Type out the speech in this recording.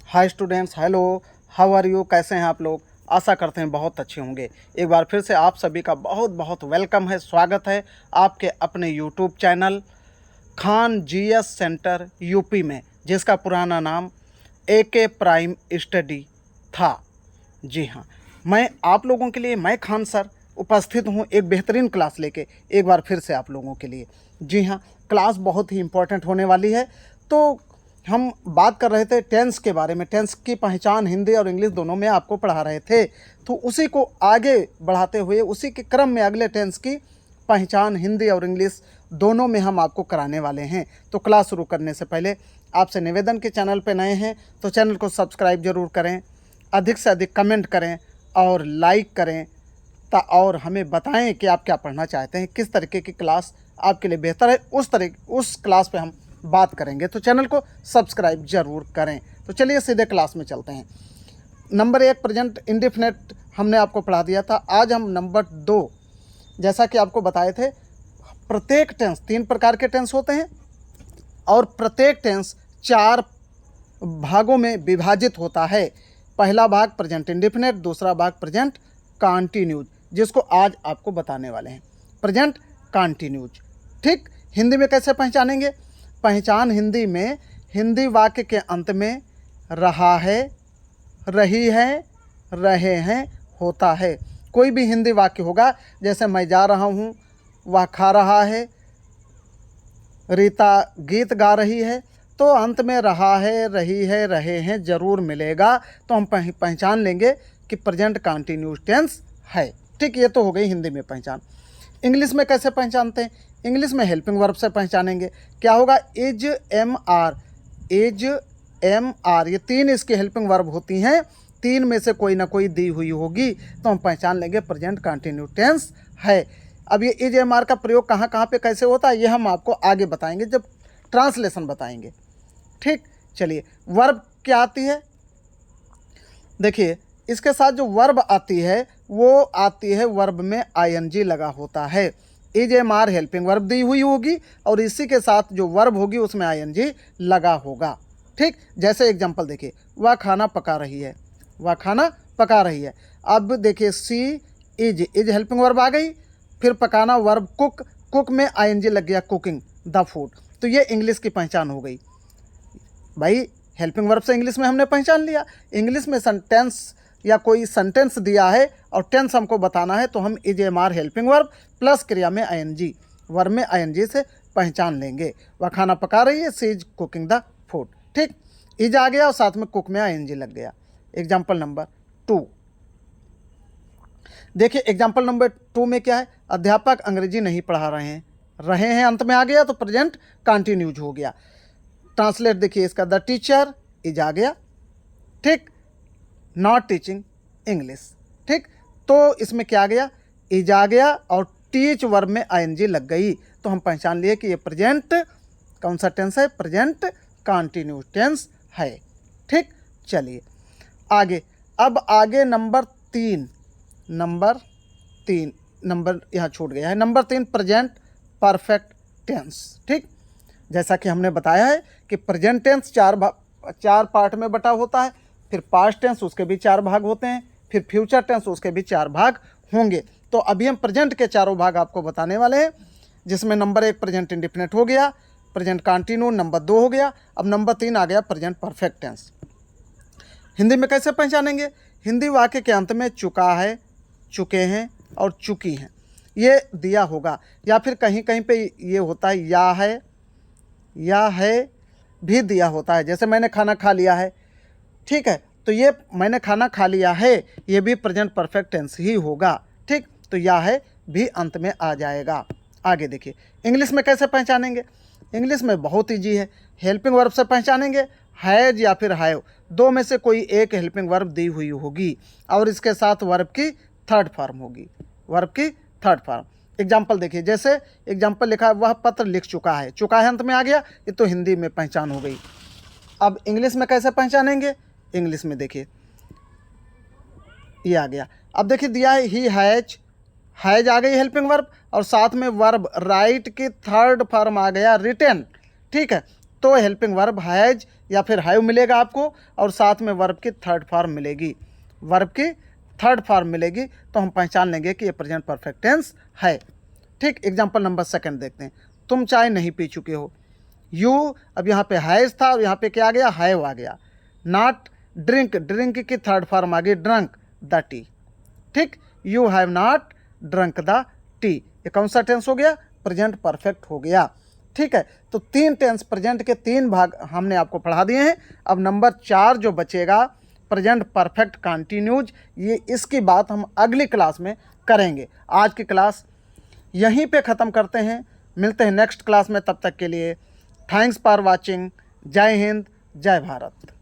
Hi students, hello, how are you? कैसे हैं आप लोग? आशा करते हैं बहुत अच्छे होंगे। एक बार फिर से आप सभी का बहुत बहुत वेलकम है, स्वागत है आपके अपने YouTube channel Khan GS centre UP में, जिसका पुराना नाम एके प्राइम स्टडी था। जी हाँ, मैं आप लोगों के लिए, मैं खान सर उपस्थित हूँ एक बेहतरीन क्लास लेके एक बार फिर से आप लोगों के लिए। जी हाँ, क्लास बहुत ही इम्पोर्टेंट होने वाली है। तो हम बात कर रहे थे टेंस के बारे में, टेंस की पहचान हिंदी और इंग्लिश दोनों में आपको पढ़ा रहे थे। तो उसी को आगे बढ़ाते हुए उसी के क्रम में अगले टेंस की पहचान हिंदी और इंग्लिश दोनों में हम आपको कराने वाले हैं। तो क्लास शुरू करने से पहले आपसे निवेदन के चैनल पर नए हैं तो चैनल को सब्सक्राइब जरूर करें, अधिक से अधिक कमेंट करें और लाइक करें और हमें बताएं कि आप क्या पढ़ना चाहते हैं, किस तरीके की क्लास आपके लिए बेहतर है, उस क्लास पे हम बात करेंगे। तो चैनल को सब्सक्राइब जरूर करें। तो चलिए सीधे क्लास में चलते हैं। नंबर 1 प्रेजेंट इंडेफिनिट हमने आपको पढ़ा दिया था। आज हम नंबर 2, जैसा कि आपको बताए थे, प्रत्येक टेंस 3 प्रकार के टेंस होते हैं और प्रत्येक टेंस 4 भागों में विभाजित होता है। पहला भाग प्रेजेंट इंडेफिनिट, दूसरा भाग प्रेजेंट कॉन्टिन्यूज, जिसको आज आपको बताने वाले हैं। प्रेजेंट कॉन्टिन्यूज, ठीक। हिंदी में कैसे पहचानेंगे? पहचान हिंदी में हिंदी वाक्य के अंत में रहा है, रही है, रहे हैं होता है। कोई भी हिंदी वाक्य होगा, जैसे मैं जा रहा हूँ, वह खा रहा है, रीता गीत गा रही है, तो अंत में रहा है, रही है, रहे हैं जरूर मिलेगा। तो हम पहचान लेंगे कि प्रेजेंट कंटिन्यूस टेंस है। ठीक, ये तो हो गई हिंदी में पहचान। इंग्लिश में कैसे पहचानते हैं? इंग्लिश में हेल्पिंग वर्ब से पहचानेंगे। क्या होगा? Is, am, are, is, am, are, ये 3 इसकी हेल्पिंग वर्ब होती हैं। 3 में से कोई ना कोई दी हुई होगी तो हम पहचान लेंगे प्रेजेंट कंटिन्यूस टेंस है। अब ये इज, एम, आर का प्रयोग कहाँ कहाँ पे कैसे होता है ये हम आपको आगे बताएंगे जब ट्रांसलेशन बताएंगे। ठीक, चलिए वर्ब क्या आती है? देखिए, इसके साथ जो वर्ब आती है वो आती है, वर्ब में आईएनजी लगा होता है। Is, am, are helping verb दी हुई होगी और इसी के साथ जो वर्ब होगी उसमें आईएनजी लगा होगा। ठीक, जैसे एग्जांपल देखिए, वह खाना पका रही है, वह खाना पका रही है। अब देखिए, सी इज हेल्पिंग वर्ब आ गई, फिर पकाना वर्ब कुक, कुक में आईएनजी लग गया, कुकिंग द फूड। तो ये इंग्लिश की पहचान हो गई भाई। हेल्पिंग वर्ब से इंग्लिश में हमने पहचान लिया। इंग्लिश में सेंटेंस या कोई सेंटेंस दिया है और टेंस हमको बताना है तो हम is, am, are helping verb plus क्रिया में आईएनजी, वर्ब में आईएनजी से पहचान लेंगे। वह खाना पका रही है, सी इज कुकिंग द फूड। ठीक, इज आ गया और साथ में कुक में आईएनजी लग गया। एग्जाम्पल नंबर 2 देखिए, एग्जाम्पल नंबर 2 में क्या है? अध्यापक अंग्रेजी नहीं पढ़ा रहे हैं अंत में आ गया तो प्रेजेंट कंटिन्यूज हो गया। ट्रांसलेट देखिए इसका, द टीचर इज आ गया। ठीक, नॉट टीचिंग इंग्लिश। ठीक, तो इसमें क्या आ गया? इज आ गया और टीच वर्ब में आईएनजी लग गई। तो हम पहचान लिए कि ये प्रेजेंट कौन सा टेंस है? प्रेजेंट कंटिन्यूस टेंस है। ठीक, चलिए आगे। अब आगे नंबर 3, नंबर यहाँ छूट गया है। Number 3 present perfect tense. ठीक, जैसा कि हमने बताया है कि प्रेजेंट टेंस 4 पार्ट में बटा होता है, फिर पास्ट टेंस उसके भी 4 भाग होते हैं, फिर फ्यूचर टेंस उसके भी 4 भाग होंगे। तो अभी हम प्रेजेंट के 4 भाग आपको बताने वाले हैं, जिसमें नंबर 1 प्रेजेंट इंडेफिनिट हो गया, प्रेजेंट कंटिन्यू नंबर 2 हो गया, अब नंबर 3 आ गया प्रेजेंट परफेक्ट टेंस। हिंदी में कैसे पहचानेंगे? हिंदी वाक्य के अंत में चुका है, चुके हैं और चुकी हैं ये दिया होगा, या फिर कहीं कहीं पे ये होता है या है भी दिया होता है। जैसे मैंने खाना खा लिया है, ठीक है, तो ये मैंने खाना खा लिया है ये भी प्रेजेंट परफेक्ट टेंस ही होगा। ठीक, तो या है भी अंत में आ जाएगा। आगे देखिए, इंग्लिश में कैसे पहचानेंगे? इंग्लिश में बहुत ईजी है। हेल्पिंग वर्ब से पहचानेंगे, हैज या फिर हैव, 2 में से कोई एक हेल्पिंग वर्ब दी हुई होगी और इसके साथ वर्ब की थर्ड फॉर्म होगी, वर्ब की थर्ड फॉर्म। एग्जाम्पल देखिए, जैसे एग्जाम्पल लिखा है, वह पत्र लिख चुका है, चुका है अंत में आ गया, ये तो हिंदी में पहचान हो गई। अब इंग्लिश में कैसे पहचानेंगे? इंग्लिश में देखिए ये आ गया। अब देखिए दिया है ही हैज आ गई हेल्पिंग वर्ब और साथ में वर्ब राइट की थर्ड फॉर्म आ गया रिटेन। ठीक है, तो हेल्पिंग वर्ब हैज या फिर हैव मिलेगा आपको, और साथ में वर्ब की थर्ड फॉर्म मिलेगी, वर्ब की थर्ड फॉर्म मिलेगी, तो हम पहचान लेंगे कि ये प्रेजेंट परफेक्ट टेंस है। ठीक, एग्जाम्पल नंबर सेकंड देखते हैं। तुम चाय नहीं पी चुके हो। यू, अब यहाँ पे हैज़ था और यहाँ पे क्या आ गया, हैव आ गया। नॉट ड्रिंक, ड्रिंक की थर्ड फॉर्म आ गई ड्रंक द टी। ठीक, you have not drunk the T, ये कौन सा टेंस हो गया, प्रेजेंट परफेक्ट हो गया। ठीक है, तो 3 टेंस प्रेजेंट के 3 भाग हमने आपको पढ़ा दिए हैं। अब नंबर 4 जो बचेगा, प्रेजेंट परफेक्ट कंटिन्यूज, ये इसकी बात हम अगली क्लास में करेंगे। आज की क्लास यहीं पे ख़त्म करते हैं, मिलते हैं नेक्स्ट क्लास में। तब तक के लिए थैंक्स फॉर वॉचिंग। जय हिंद, जय भारत।